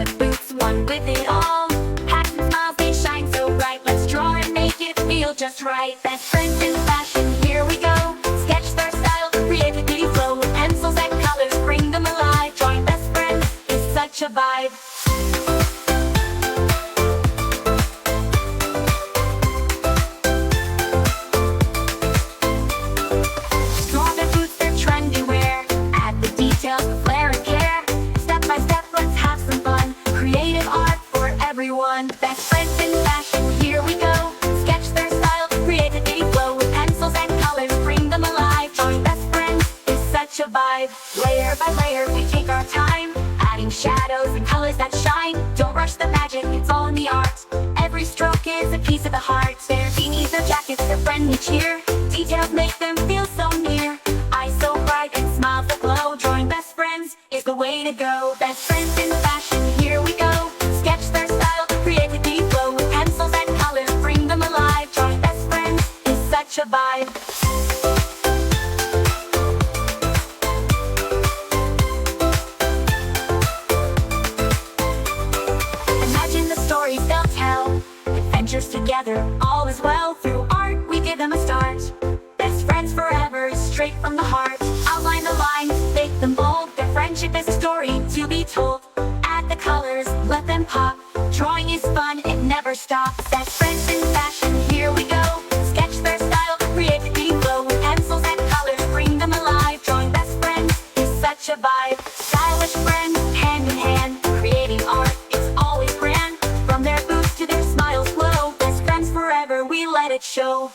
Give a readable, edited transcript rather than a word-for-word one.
with boots, one with it all. Hats and smiles, they shine so bright. Let's draw and make it feel just right. Best friends in fashion, here we go. Sketch their style, creativity flow. With pencils and colors, bring them alive. Drawing best friends is such a vibe. Best friends in fashion, here we go. Sketch their style, creativity flow. With pencils and colors, bring them alive. Drawing best friends is such a vibe. Layer by layer, we take our time, adding shadows and colors that shine. Don't rush the magic, it's all in the art. Every stroke is a piece of the heart. Their beanies, their jackets, their friendly cheer. Details make them feel so near. Eyes so bright and smiles that glow. Drawing best friends is the way to go. Best friends in fashion, here we go. Sketch their style, creativity flow. With pencils and colors, bring them alive. Drawing best friends is such a vibe. Imagine the stories they'll tell. Adventures together, all is well. Through art, we give them a start. Best friends forever, straight from the heart. Outline the lines, make them bold. Their friendship is a story to be told. Add the colors, let them pop. Drawing is fun, it never stops. Best friends in fashion, here we go. Sketch their style, creativity flow. With pencils and colors, bring them alive. Drawing best friends is such a vibe. Stylish friends, hand in hand, creating art, it's always grand. From their boots to their smiles glow. Best friends forever, we let it show.